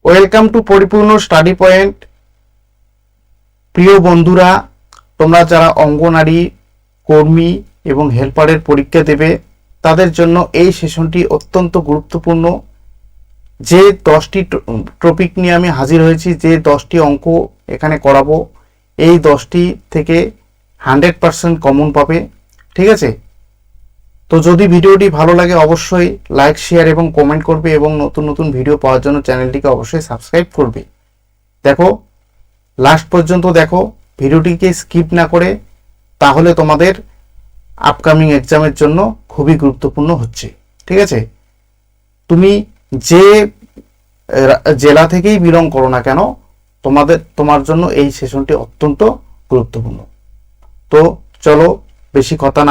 Welcome to পরিপূর্ণ study point. প্রিয় বন্ধুরা, তোমরা যারা অঙ্গনারী কর্মী এবং হেল্পারের পরীক্ষা দেবে তাদের জন্য এই সেশনটি অত্যন্ত গুরুত্বপূর্ণ। যে 10টি টপিক নিয়ে আমি হাজির হয়েছি, যে 10টি অঙ্ক এখানে করাবো, এই 10টি থেকে 100% কমন পাবে। ঠিক আছে? তো যদি ভিডিওটি ভালো লাগে অবশ্যই লাইক, শেয়ার এবং কমেন্ট করবে এবং নতুন নতুন ভিডিও পাওয়ার জন্য চ্যানেলটিকে অবশ্যই সাবস্ক্রাইব করবে। দেখো, লাস্ট পর্যন্ত দেখো, ভিডিওটিকে স্কিপ না করে, তাহলে তোমাদের আপকামিং এক্সামের জন্য খুবই গুরুত্বপূর্ণ হচ্ছে। ঠিক আছে? তুমি যে জেলা থেকেই বিলং করো না কেন, তোমার জন্য এই সেশনটি অত্যন্ত গুরুত্বপূর্ণ। তো চলো, বেশি কথা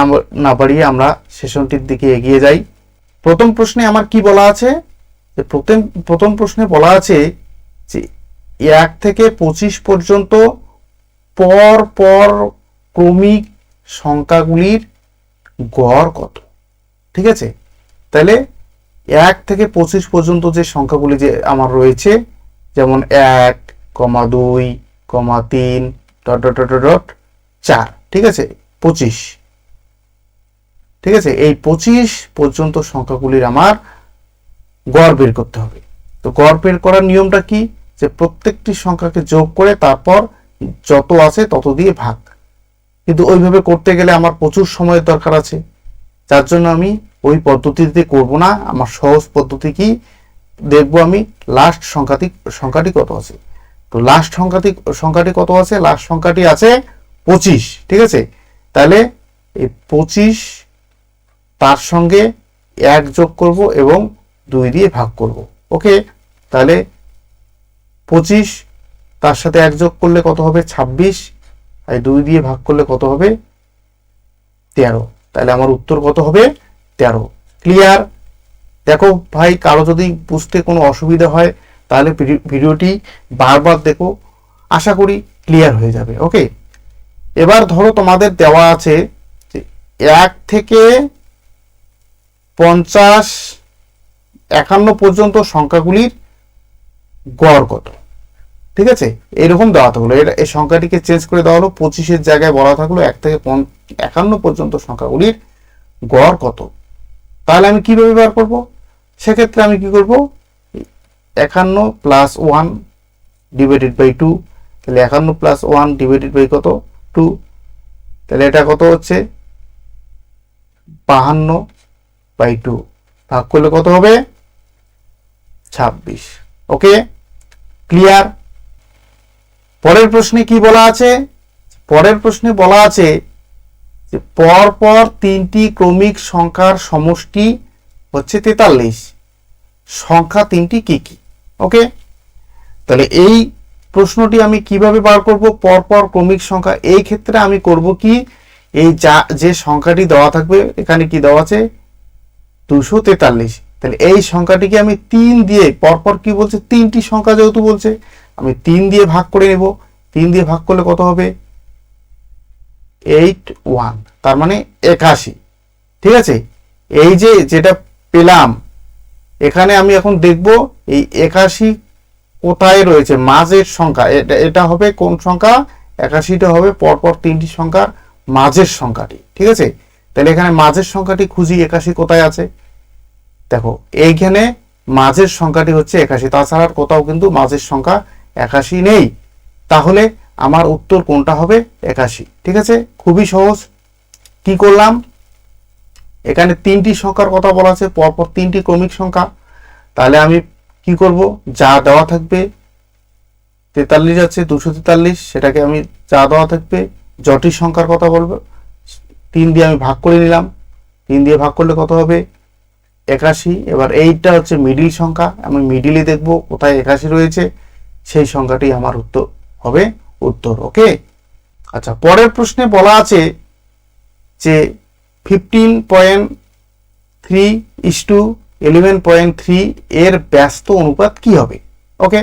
না বাড়িয়ে আমরা সেশনটির দিকে এগিয়ে যাই। প্রথম প্রশ্নে আমার কি বলা আছে? যে প্রথম প্রশ্নে বলা আছে যে 1 থেকে 25 পর্যন্ত পর পর ক্রমিক সংখ্যাগুলির গড় কত? ঠিক আছে? তাহলে 1 থেকে 25 পর্যন্ত যে সংখ্যাগুলি যে আমার রয়েছে, যেমন 1, 2, 3, ... 4, ঠিক আছে, 25। ঠিক আছে, এই 25 পর্যন্ত সংখ্যাগুলির আমার গড় বের করতে হবে। তো গড় বের করার নিয়মটা কি? যে প্রত্যেকটি সংখ্যাকে যোগ করে তারপর যত আছে তত দিয়ে ভাগ। কিন্তু ওইভাবে করতে গেলে আমার প্রচুর সময়ের দরকার আছে, যার জন্য আমি ওই পদ্ধতিতে করব না। আমার সহজ পদ্ধতি কি দেখবো, আমি লাস্ট সংখ্যাটি কত আছে। তো লাস্ট সংখ্যাটি কত আছে? লাস্ট সংখ্যাটি আছে 25। ঠিক আছে, তাহলে এই 25 তার সঙ্গে 1 যোগ করব এবং 2 দিয়ে ভাগ করব। ওকে, তাহলে 25 তার সাথে 1 যোগ করলে কত হবে? 26। আর 2 দিয়ে ভাগ করলে কত হবে? 13। তাহলে আমার উত্তর কত হবে? 13। ক্লিয়ার? দেখো ভাই, কারো যদি বুঝতে কোনো অসুবিধা হয় তাহলে ভিডিওটি বারবার দেখো, আশা করি ক্লিয়ার হয়ে যাবে। ওকে, এবার ধরো তোমাদের দেওয়া আছে 1 থেকে 50, 51 পর্যন্ত সংখ্যাগুলির গড় কত। ঠিক আছে, এরকম দেওয়া থাকলো, এই সংখ্যাটিকে চেঞ্জ করে দেওয়া হলো, 25-এর জায়গায় বলা থাকলো 1 থেকে 51 পর্যন্ত সংখ্যাগুলির গড় কত। তাহলে আমি কিভাবে বার করব? সেক্ষেত্রে আমি কি করব? 51 প্লাস 1 ডিভাইডেড বাই 2। তাহলে 51 প্লাস 1 ডিভাইডেড বাই কত? 2। তাহলে এটা কত হচ্ছে? 52 বাই 2 ভাগ করলে কত হবে? 26। ওকে, ক্লিয়ার? পরের প্রশ্নে কি বলা আছে? পরের প্রশ্নে বলা আছে যে পর পর 3টি ক্রমিক সংখ্যার সমষ্টি হচ্ছে 43। সংখ্যা 3টি কি কি? ওকে, তাহলে এই প্রশ্নটি আমি কিভাবে বার করব? পর পর ক্রমিক সংখ্যা, এই ক্ষেত্রে আমি করব কি, এই যে সংখ্যাটি দেওয়া থাকবে, এখানে কি দেওয়া আছে? 243। তাহলে এই সংখ্যাটিকে আমি 3 দিয়ে, পরপর কি বলছে? 3টি সংখ্যা যেহেতু বলছে, আমি 3 দিয়ে ভাগ করে নেব। 3 দিয়ে ভাগ করলে কত হবে? 81, তার মানে 81। ঠিক আছে, এই যে যেটা পেলাম, এখানে আমি এখন দেখব এই 81 কোথায় রয়েছে, মাঝের সংখ্যা। এটা হবে কোন সংখ্যা? 81টা হবে পরপর 3টি সংখ্যার মাঝের সংখ্যাটি। ঠিক আছে, তাহলে এখানে মাঝের সংখ্যাটি খুঁজি, 81 কোথায় আছে? দেখো, এইখানে মাঝের সংখ্যাটি হচ্ছে 81, তাছাড়া কোথাও কিন্তু মাঝের সংখ্যা 81 নেই। তাহলে আমার উত্তর কোনটা হবে? 81। ঠিক আছে, খুবই সহজ। কি করলাম? এখানে 3টি সংখ্যার কথা বলা আছে, পরপর 3টি ক্রমিক সংখ্যা। তাহলে আমি কি করব? যা দেওয়া থাকবে, 43 আছে, 243, সেটাকে আমি যা দেওয়া থাকবে, জটিল সংখ্যার কথা বলবো, 3 দিয়ে আমি ভাগ করে নিলাম। 3 দিয়ে ভাগ করলে কত হবে? 81। এবার এইটা হচ্ছে মিডিল সংখ্যা, আমি মিডিলে দেখব কোথায় 81 রয়েছে, সেই সংখ্যাটি আমার উত্তর হবে উত্তর। ওকে, আচ্ছা, পরের প্রশ্নে বলা আছে যে 15.3:11.3 এর ব্যস্ত অনুপাত কি হবে? ওকে,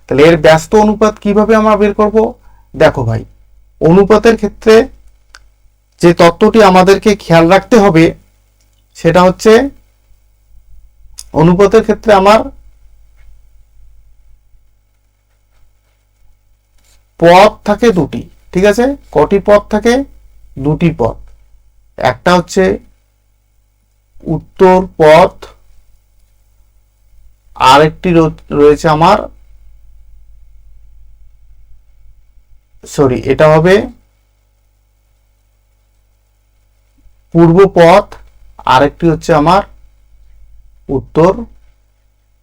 তাহলে এর ব্যস্ত অনুপাত কিভাবে আমরা বের করব? দেখো ভাই, অনুপাতের ক্ষেত্রে যে তত্ত্বটি আমাদেরকে খেয়াল রাখতে হবে সেটা হচ্ছে, অনুপাতের ক্ষেত্রে আমার পদ থাকে দুটি, ঠিক আছে? কটি পদ থাকে? দুটি পদ। একটা হচ্ছে উত্তর পদ, আরেকটি রয়েছে আমার, সরি এটা হবে পূর্ব পথ, আরেকটি হচ্ছে আমার উত্তর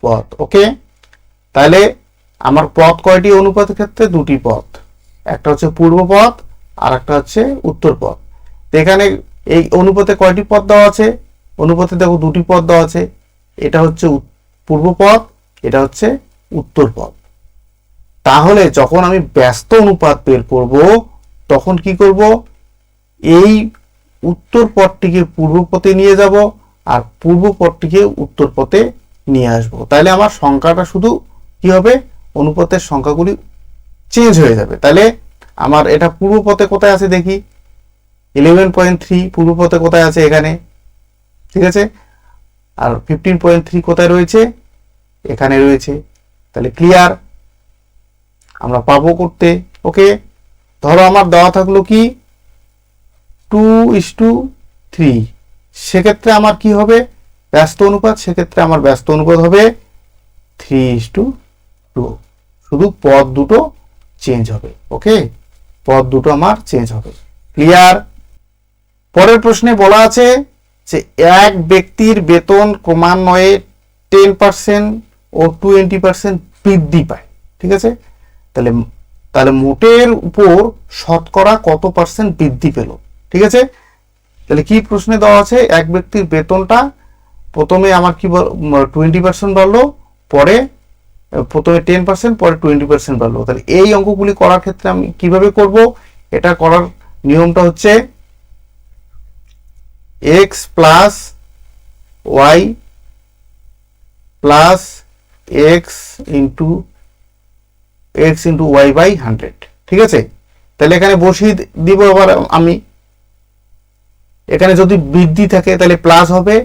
পথ। ওকে, তাহলে আমার পথ কয়টি অনুপাতের ক্ষেত্রে? দুটি পথ, একটা হচ্ছে পূর্ব পথ আর একটা হচ্ছে উত্তর পথ। তো এখানে এই অনুপাতে কয়টি পদ দেওয়া আছে? অনুপাতে দেখো দুটি পদ দেওয়া আছে, এটা হচ্ছে পূর্ব পথ, এটা হচ্ছে উত্তর পথ। তাহলে যখন আমি ব্যস্ত অনুপাত বের করব তখন কি করব? এই উত্তর পথটিকে পূর্ব পথে নিয়ে যাব আর পূর্ব পথটিকে উত্তর পথে নিয়ে আসব। তাহলে আমার সংখ্যাটা শুধু কি হবে? অনুপাতের সংখ্যাগুলি চেঞ্জ হয়ে যাবে। তাহলে আমার এটা পূর্ব পথে কোথায় আছে দেখি, 11.3 পূর্ব পথে কোথায় আছে? এখানে, ঠিক আছে? আর 15.3 কোথায় রয়েছে? এখানে রয়েছে। তাহলে ক্লিয়ার, আমরা পাবো করতে। ওকে, ধরো আমার দেওয়া থাকলো কি 2:3, সেক্ষেত্রে আমার কি হবে? ব্যস্ত অনুপাত, সেক্ষেত্রে আমার ব্যস্ত অনুপাত হবে 3:2, শুধু পদ দুটো চেঞ্জ হবে। ওকে, পদ দুটো আমার চেঞ্জ হবে। ক্লিয়ার? পরের প্রশ্নে বলা আছে যে এক ব্যক্তির বেতন ক্রমান্বয়ে 10% ও 20% বৃদ্ধি পায়, ঠিক আছে? তাহলে তাহলে মোটের উপর শতকরা কত পার্সেন্ট বৃদ্ধি পেল, ঠিক আছে? তাহলে কি প্রশ্নে দেওয়া আছে? এক ব্যক্তির বেতনটা প্রথমে আমার কি 20% বাড়লো, পরে প্রথমে 10%, পরে 20% বাড়লো। তাহলে এই অঙ্কগুলি করার ক্ষেত্রে আমি কিভাবে করব? এটা করার নিয়মটা হচ্ছে x plus y plus x into y by 100, ঠিক আছে? তাহলে এখানে বসিয়ে দিব। আবার আমি এখানে যদি বৃদ্ধি থাকে তাহলে প্লাস হবে,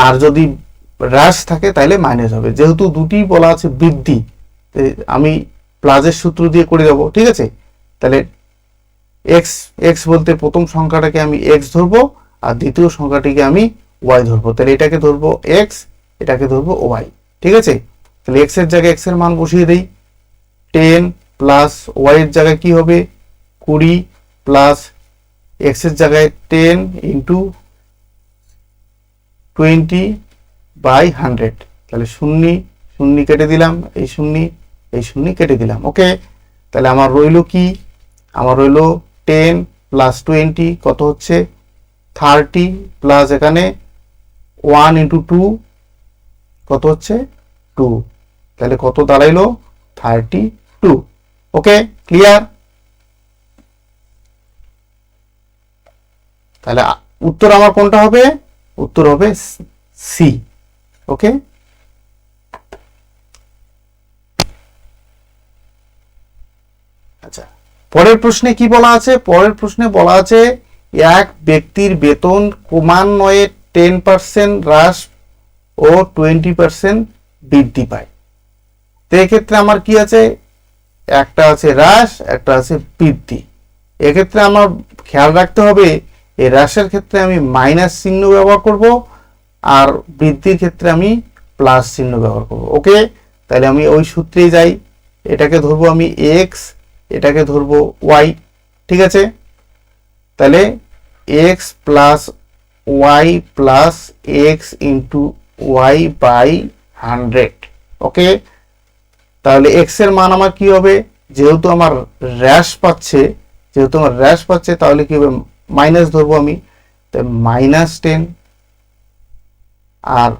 আর যদি হ্রাস থাকে তাহলে মাইনাস হবে। যেহেতু দুটি বলা আছে বৃদ্ধি, আমি প্লাসের সূত্র দিয়ে করে দেবো, ঠিক আছে? তাহলে এক্স এক্স বলতে প্রথম সংখ্যাটাকে আমি এক্স ধরবো আর দ্বিতীয় সংখ্যাটিকে আমি ওয়াই ধরবো। তাহলে এটাকে ধরবো এক্স, এটাকে ধরবো ওয়াই, ঠিক আছে? তাহলে এক্স এর জায়গায় এক্স এর মান বসিয়ে দিই। 10 প্লাস ওয়াই এর জায়গায় কি হবে? 20 প্লাস এক্স এর জায়গায় 10 ইন্টু 20/100। তাহলে শূন্য শূন্য কেটে দিলাম, এই শূন্য কেটে দিলাম। ওকে, তাহলে আমার রইলো কি? আমার রইলো 10 প্লাস 20 কত হচ্ছে? 30 প্লাস এখানে 1 ইন্টু 2 কত হচ্ছে? 2। তাহলে কত দাঁড়াইলো? 32। ওকে, ক্লিয়ার? তাহলে উত্তর আমার কোনটা হবে? উত্তর হবে সি। ওকে, আচ্ছা, পরের প্রশ্নে কি বলা আছে? পরের প্রশ্নে বলা আছে এক ব্যক্তির বেতন ক্রমান্বয়ে 10% হ্রাস ও 20% বৃদ্ধি পায়। তো এক্ষেত্রে আমার কি আছে? একটা আছে হ্রাস, একটা আছে বৃদ্ধি। এক্ষেত্রে আমার খেয়াল রাখতে হবে এই হ্রাসের ক্ষেত্রে আমি মাইনাস চিহ্ন ব্যবহার করব আর বৃদ্ধির ক্ষেত্রে আমি প্লাস চিহ্ন ব্যবহার করব। ওকে, তাহলে আমি ওই সূত্রেই যাই। এটাকে ধরবো আমি এক্স, এটাকে ধরবো ওয়াই, ঠিক আছে? তাহলে x plus y plus x into y by 100। Okay, তাহলে এক্স এর মান আমার কি হবে? যেহেতু আমার হ্রাস পাচ্ছে, তাহলে কি হবে? মাইনাস ধরবো আমি, তাই -10। আর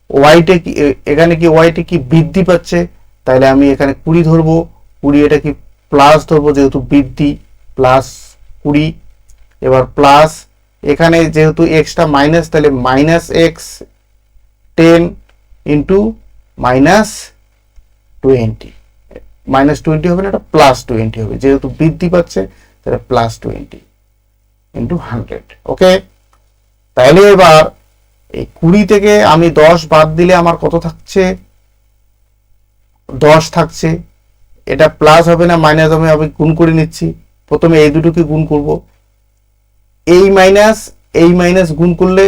ওয়াইটা কি এখানে কি ওয়াইটা কি বৃদ্ধি পাচ্ছে, তাহলে আমি এখানে 20 ধরবো। 20 এটা কি প্লাস ধরবো, যেহেতু বৃদ্ধি, প্লাস 20। এবার প্লাস এখানে যেহেতু এক্সটা মাইনাস, তাহলে -x10 ইন্টু -20। -20 হবে না, এটা +20 হবে, যেহেতু বৃদ্ধি পাচ্ছে তাহলে +20 ইন্টু 100। ওকে, তাহলে এবার এই 20 থেকে আমি 10 বাদ দিলে আমার কত থাকছে? 10 থাকছে। এটা প্লাস হবে না মাইনাস হবে, আমি গুণ করে নিচ্ছি। প্রথমে এই দুটোকে গুণ করব, এই মাইনাস গুণ করলে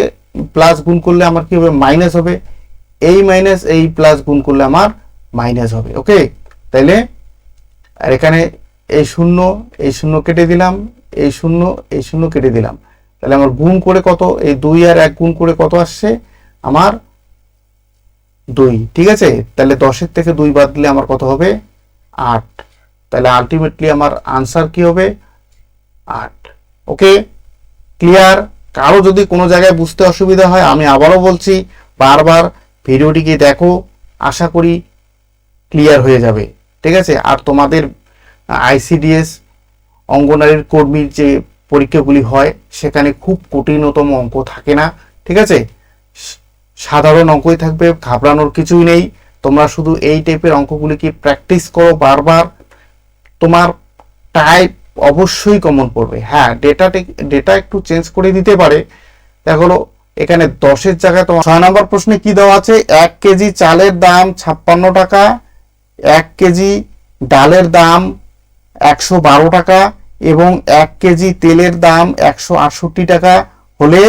প্লাস গুণ করলে আমার কি হবে, মাইনাস হবে। এই মাইনাস এই প্লাস গুণ করলে আমার মাইনাস হবে। ওকে, তাইলে আর এখানে এই শূন্য কেটে দিলাম, এই শূন্য কেটে দিলাম। তাহলে আমার গুণ করে কত, এই 2 আর 1 গুণ করে কত আসছে আমার 2। ঠিক আছে, তাহলে 10-এর থেকে 2 বাদ দিলে আমার কত হবে 8। তাহলে আলটিমেটলি আমার আনসার কি হবে 8। ওকে, ক্লিয়ার? কারো যদি কোনো জায়গায় বুঝতে অসুবিধা হয় আমি আবারও বলছি, বারবার ভিডিওটিকে দেখো, আশা করি ক্লিয়ার হয়ে যাবে। ঠিক আছে, আর তোমাদের আইসিডিএস অঙ্গনারীর কর্মীর যে পরীক্ষাগুলি হয় সেখানে খুব কঠিনতম অঙ্ক থাকে না। ঠিক আছে, সাধারণ অঙ্কই থাকবে, ঘাবড়ানোর কিছুই নেই। তোমরা শুধু এই টাইপের অঙ্কগুলিকে প্র্যাকটিস করো বারবার, তোমার টাইপ অবশ্যই কমন পড়বে। হ্যাঁ, ডেটা একটু চেঞ্জ করে দিতে পারে। দেখো এখানে 10-এর জায়গায় তোমার 6 নম্বর প্রশ্নে কি দেওয়া আছে, 1 কেজি চালের দাম 56 টাকা, 1 কেজি ডালের দাম 112 টাকা এবং 1 কেজি তেলের দাম 168 টাকা হলে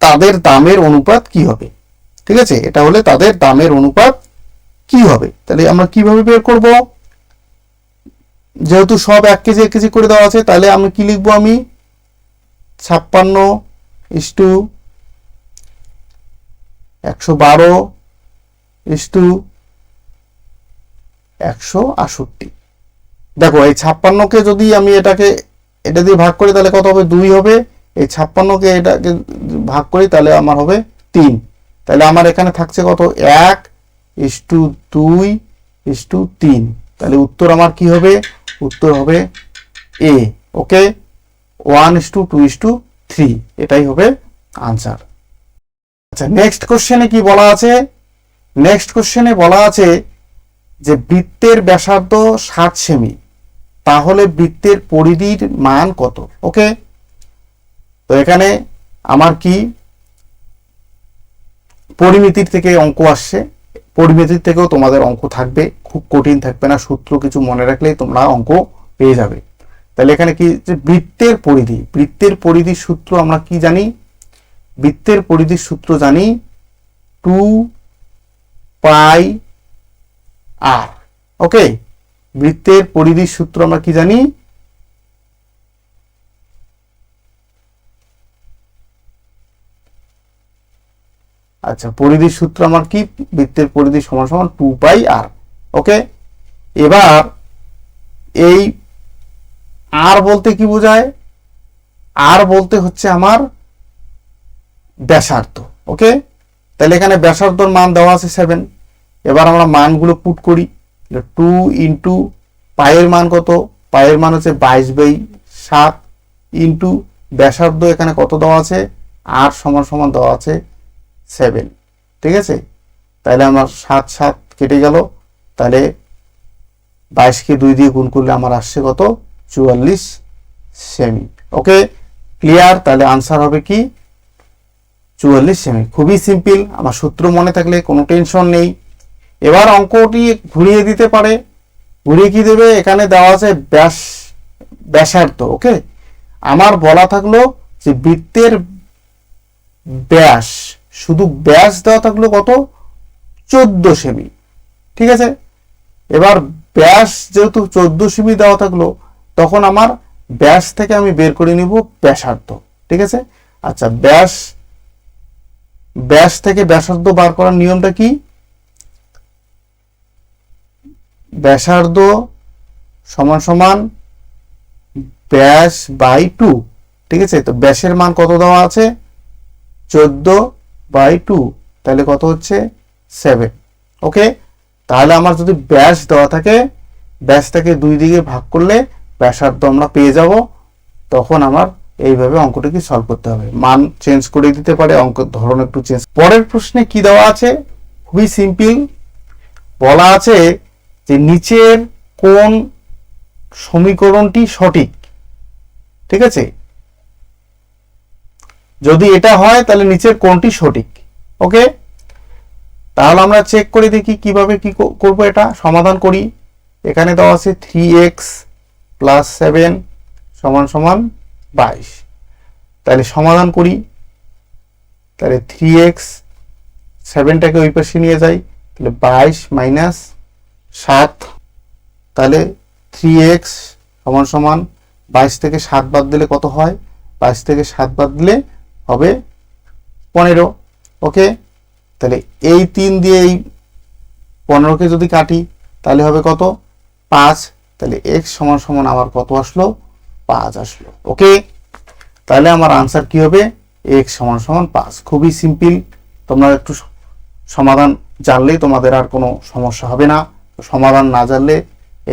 তাদের দামের অনুপাত কি হবে? ঠিক আছে, এটা হলে তাদের দামের অনুপাত কি হবে? তাহলে আমরা কিভাবে বের করব? যেহেতু সব 1 কেজি 1 কেজি করে দেওয়া আছে, তাহলে আমি কি লিখবো, আমি 56:112:168। দেখো এই 56কে যদি আমি এটা দিয়ে ভাগ করি তাহলে কত হবে, 2 হবে। এই 56কে এটাকে ভাগ করি তাহলে আমার হবে 3। তাহলে আমার এখানে থাকছে কত, 1:2:3। তাহলে উত্তর আমার কি হবে, উত্তর হবে এ। ওকে, 1:2:3, এটাই হবে আনসার। আচ্ছা, নেক্সট কোশ্চেনে কি বলা আছে? নেক্সট কোশ্চেনে বলা আছে যে বৃত্তের ব্যাসার্ধ 60 সেমি, তাহলে বৃত্তের পরিধির মান কত? ওকে, তো এখানে আমার কি পরিমিতির থেকে অঙ্ক আসছে, পরিমিতির থেকেও তোমাদের অঙ্ক থাকবে, খুব কঠিন থাকবে না, সূত্র কিছু মনে রাখলেই তোমরা অঙ্ক পেয়ে যাবে। তাহলে এখানে কি, যে বৃত্তের পরিধির সূত্র আমরা কি জানি? বৃত্তের পরিধির সূত্র জানি 2πr। ওকে, বৃত্তের পরিধির সূত্র আমরা কি জানি? আচ্ছা, পরিধির সূত্র আমার কি, বৃত্তের পরিধি সমান সমান 2πr। ওকে, এবার এই আর বলতে কি বোঝায়? আর বলতে হচ্ছে আমার ব্যাসার্ধ। ওকে, তাহলে এখানে ব্যাসার্ধর মান দেওয়া আছে 7। এবার আমরা মানগুলো পুট করি। 2 ইন্টু পায়ের মান কত, পায়ের মান হচ্ছে 22/7 ইন্টু ব্যাসার্ধ এখানে কত দেওয়া আছে, আর সমান সমান দেওয়া আছে 7। ঠিক আছে, তাহলে আমার 7 কেটে গেল, তাহলে 22কে 2 দিয়ে গুণ করলে আমার আসছে কত, 44 সেমি। ওকে, ক্লিয়ার? তাহলে আনসার হবে কি 44 সেমি। খুবই সিম্পল, আমার সূত্র মনে থাকলে কোনো টেনশন নেই। এবার অঙ্কটি ঘুরিয়ে দিতে পারে, ঘুরিয়ে কি দেবে, এখানে দেওয়া আছে ব্যাসার্ধ। ওকে, আমার বলা থাকলো যে বৃত্তের ব্যাস, শুধু ব্যাস দেওয়া থাকলো কত, 14 সেমি। ঠিক আছে, এবার ব্যাস যেহেতু 14 সেমি দেওয়া থাকলো, তখন আমার ব্যাস থেকে আমি বের করে নিব ব্যাসার্ধ। ঠিক আছে, আচ্ছা, ব্যাস থেকে ব্যাসার্ধ বার করার নিয়মটা কি? ব্যাসার্ধ সমান সমান ব্যাস বাই 2। ঠিক আছে, তো ব্যাসের মান কত দেওয়া আছে, 14/2, তাহলে কত হচ্ছে 7। ওকে, তাহলে আমার যদি ব্যাস দেওয়া থাকে, ব্যাসটাকে 2 দিকে ভাগ করলে ব্যাসার্ধ আমরা পেয়ে যাব। তখন আমার এইভাবে অঙ্কটাকে সলভ করতে হবে, মান চেঞ্জ করে দিতে পারে, অঙ্কের ধরন একটু চেঞ্জ। পরের প্রশ্নে কি দেওয়া আছে, খুবই সিম্পল, বলা আছে যে নিচের কোন সমীকরণটি সঠিক? ঠিক আছে, যদি এটা হয় তাহলে নিচের কোনটি সঠিক? ওকে, তাহলে আমরা চেক করে দেখি কিভাবে কি করব, এটা সমাধান করি। এখানে দেওয়া আছে 3x প্লাস 7 সমান সমান 22। তাহলে সমাধান করি। তাহলে 3x 7টাকে ওই পাশে নিয়ে যাই, তাহলে 22 মাইনাস 7। তাহলে 3x সমান সমান 22 থেকে 7 বাদ দিলে কত হয়? 22 থেকে 7 বাদ দিলে হবে 15। ওকে, তাহলে এই 3 দিয়ে এই 15কে যদি কাটি তাহলে হবে কত? 5। তাহলে x সমান সমান আমার কত আসলো? 5 আসলো। ওকে, তাহলে আমার আনসার কি হবে? x সমান সমান 5। খুবই সিম্পল। তোমরা একটু সমাধান জানলেই তোমাদের আর কোনো সমস্যা হবে না। সমাধান না জানলে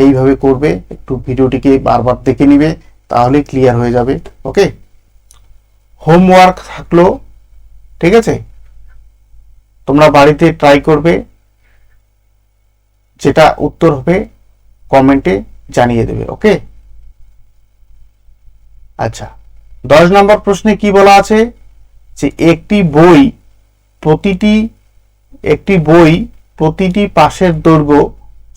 এইভাবে করবে, একটু ভিডিওটিকে বারবার দেখে নিবে, তাহলে ক্লিয়ার হয়ে যাবে। ওকে, হোমওয়ার্ক থাকলো, ঠিক আছে? তোমরা বাড়িতে ট্রাই করবে, যেটা উত্তর হবে কমেন্টে জানিয়ে দেবে। ওকে, আচ্ছা, 10 নম্বর প্রশ্নে কি বলা আছে যে একটি বই প্রতিটি পাশের দৈর্ঘ্য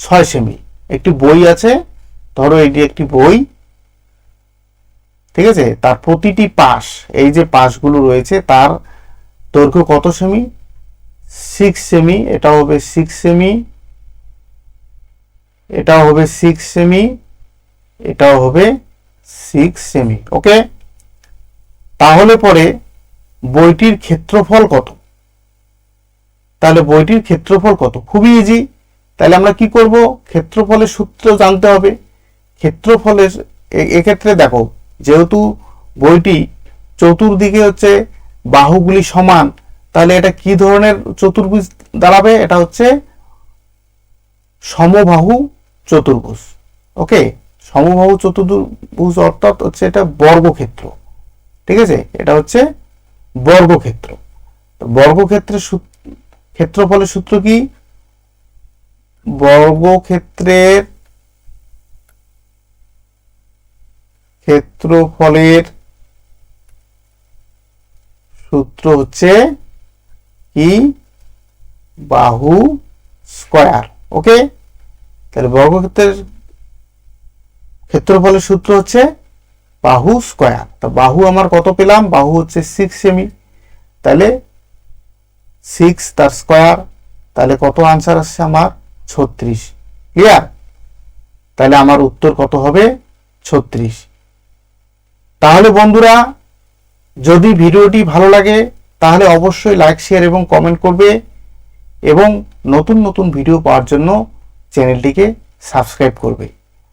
6 সেমি। একটি বই আছে, ধরো এটি একটি বই, ঠিক আছে? তার প্রতিটি পাশ, এই যে পাশগুলো রয়েছে তার দৈর্ঘ্য কত সেমি? 6 সেমি। এটা হবে 6 সেমি, এটাও হবে 6 সেমি, এটাও হবে 6 সেমি। ওকে, তাহলে পরে বইটির ক্ষেত্রফল কত? তাহলে বইটির ক্ষেত্রফল কত? খুবই ইজি। তাহলে আমরা কি করব? ক্ষেত্রফলের সূত্র জানতে হবে। ক্ষেত্রফলের এক্ষেত্রে দেখো, যেহেতু বইটি চতুর্দিকে হচ্ছে বাহুগুলি সমান, তাহলে এটা কি ধরনের চতুর্ভুজ দাঁড়াবে? এটা হচ্ছে সমবাহু চতুর্ভুজ। ওকে, সমবাহু চতুর্ভুজ অর্থাৎ হচ্ছে এটা বর্গক্ষেত্র, ঠিক আছে? এটা হচ্ছে বর্গক্ষেত্র। বর্গক্ষেত্রের ক্ষেত্রফলের সূত্র কি? বর্গক্ষেত্রের সূত্র হচ্ছে কি? বাহু স্কয়ার। ওকে, তাহলে বর্গক্ষেত্রের ক্ষেত্রফলের সূত্র হচ্ছে বাহু স্কয়ার। তো বাহু আমার কত পেলাম? বাহু হচ্ছে 6 সেমি, তাহলে 6 তার স্কয়ার, তাহলে কত আনসার আসছে আমার? 36। ক্লিয়ার? তাহলে আমার উত্তর কত হবে? 36। তাহলে বন্ধুরা, যদি ভিডিওটি ভালো লাগে তাহলে অবশ্যই লাইক, শেয়ার এবং কমেন্ট করবে, এবং নতুন নতুন ভিডিও পাওয়ার জন্য চ্যানেলটিকে সাবস্ক্রাইব করবে।